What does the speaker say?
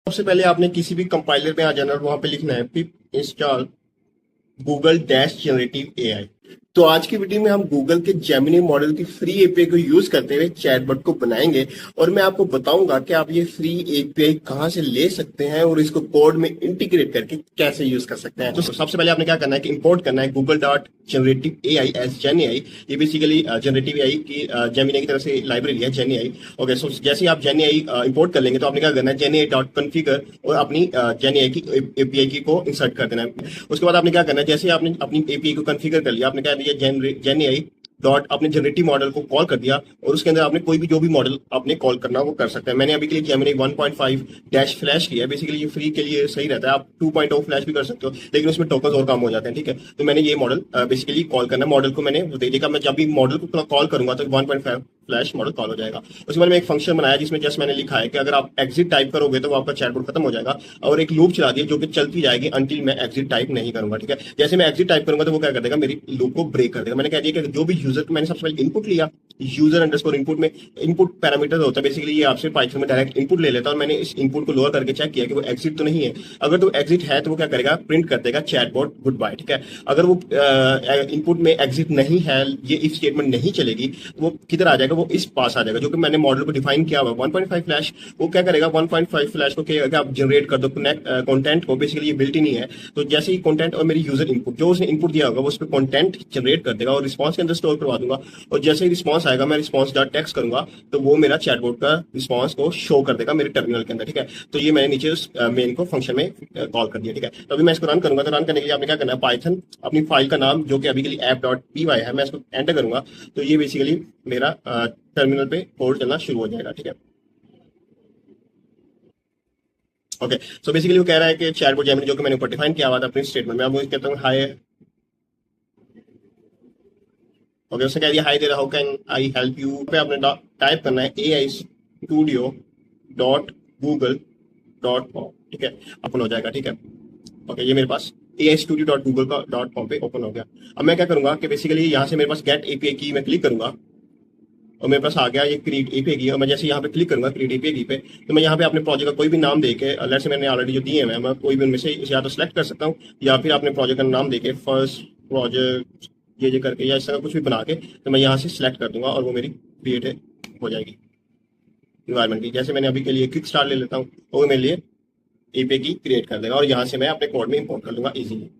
सबसे पहले आपने किसी भी कंपाइलर में आ जाना और वहां पे लिखना है पिप install Google dash generative AI. तो आज की वीडियो में हम गूगल के जेमिनी मॉडल की फ्री एपीआई को यूज करते हुए चैटबॉट को बनाएंगे और मैं आपको बताऊंगा कि आप ये फ्री एपीआई कहां से ले सकते हैं और इसको कोड में इंटीग्रेट करके कैसे यूज कर सकते हैं। तो सबसे पहले आपने क्या करना है कि इंपोर्ट करना है Google dot generative AI as gen AI. ये बेसिकली जनरेटिव एआई की जेमिनी की तरफ से लाइब्रेरी है जेन एआई। ओके, सो जैसे ही आप जेन एआई इंपोर्ट कर लेंगे तो आपने क्या करना है जेन एआई डॉट कॉन्फ़िगर और अपनी जेन एआई की एपीआई की को इंसर्ट कर देना है। उसके बाद आपने क्या करना है, जैसे आपने अपनी एपीआई को कॉन्फ़िगर कर लिया, आपने क्या दिया जेन एआई डॉट अपने जनरेटिव मॉडल को कॉल कर दिया और उसके अंदर आपने कोई भी जो भी मॉडल आपने कॉल करना वो कर सकते हैं। मैंने अभी के लिए जेमिनी 1.5 डैश फ्लैश किया है। बेसिकली ये फ्री के लिए सही रहता है, आप 2.0 फ्लैश भी कर सकते हो लेकिन उसमें टोकन्स और कम हो जाते हैं। ठीक है, तो मैंने ये मॉडल बेसिकली कॉल करना मॉडल को मैंने दे देगा। मैं जब भी मॉडल को कॉल करूंगा तो 1.5 फ्लैश मॉडल कॉल हो जाएगा। उसके बाद में एक फंक्शन बनाया जिसमें जस्ट मैंने लिखा है कि अगर आप एग्जिट टाइप करोगे तो आपका चैटबॉट खत्म हो जाएगा और एक लूप चला दिया जो कि चलती जाएगी अंटिल मैं एग्जिट टाइप नहीं करूंगा। ठीक है, जैसे मैं एग्जिट टाइप करूंगा तो वो क्या कर देगा, मेरी लूप को ब्रेक कर देगा। मैंने कह दिया कि जो भी यूजर मैंने सबसे पहले इनपुट लिया, यूजर अंडरस्कोर इनपुट में इनपुट पैरामीटर होता है बेसिकली ये आपसे पाइथन में डायरेक्ट इनपुट ले लेता है और मैंने इस इनपुट को लोअर करके चेक किया कि वो एग्जिट तो नहीं है। अगर तो एग्जिट है तो वो क्या करेगा, प्रिंट कर देगा चैटबॉट गुड बाय। ठीक है, अगर वो इनपुट में एग्जिट नहीं है, ये इफ स्टेटमेंट नहीं चलेगी तो वो किधर आ जाएगा, वो इस पास आ जाएगा जो कि मैंने मॉडल को डिफाइन किया हुआ 1.5 फ्लैश। वो क्या करेगा 1.5 फ्लैश को कहेगा कि आप जनरेट कर दो कंटेंट को। बेसिकली ये बिल्ट ही नहीं है, तो जैसे ही कंटेंट और मेरी यूजर इनपुट जो उसने इनपुट दिया होगा वो उस पर कंटेंट जनरेट कर देगा और रिस्पॉन्स के अंदर स्टोर करवा दूंगा। और जैसे ही रिस्पॉन्स आएगा मैं रिस्पॉन्स डॉट टेक्स्ट करूंगा तो वो मेरा चैटबॉट का रिस्पॉन्स को शो कर देगा मेरे टर्मिनल के अंदर। ठीक है, तो ये मैंने नीचे उस मेन को फंक्शन में कॉल कर दिया। ठीक है, तो अभी मैं इसको रन करूंगा। तो रन करने के लिए आपने क्या करना है, पाइथन अपनी फाइल का नाम जो कि अभी के लिए ऐप डॉट पीवाई है, मैं इसको एंटर करूंगा तो ये बेसिकली मेरा टर्मिनल पे कोड चलना शुरू हो जाएगा। ठीक है, ओके, सो बेसिकली वो कह रहा है कि चैटबॉट जेमिनी जो कि मैंने ऊपर डिफाइन किया हुआ था अपने स्टेटमेंट में, अब वो कहता हूँ हाय। ओके, उसने कह दिया hi there, how can I help you पे आपने टाइप करना है AI studio dot Google dot com. ठीक है, ओपन हो जाएगा। ठीक है, ओके, ये मेरे पास ए आई स्टूडियो डॉट गूगल का डॉट कॉम पे ओपन हो गया। अब मैं क्या करूंगा कि बेसिकली यहाँ से मेरे पास गेट एपीआई की मैं क्लिक करूंगा और मेरे पास आ गया ये क्रिएट एपीआई की। और मैं जैसे यहाँ पे क्लिक करूंगा क्रिएट एपीआई की पे, तो मैं यहाँ पे अपने प्रोजेक्ट का कोई भी नाम देके, लेट्स से मैंने ऑलरेडी जो दिए हैं मैं कोई भी उनमें से या तो सिलेक्ट कर सकता हूँ या फिर अपने प्रोजेक्ट का नाम देके फर्स्ट प्रोजेक्ट ये करके या इस तरह कुछ भी बना के तो मैं यहाँ से सिलेक्ट कर दूंगा और वो मेरी क्रिएट हो जाएगी इन्वायरमेंट की। जैसे मैंने अभी के लिए क्विक स्टार्ट ले लेता हूँ, वो मेरे लिए एपीआई की क्रिएट कर देगा और यहाँ से मैं अपने कोड में इंपोर्ट कर लूंगा इजीली।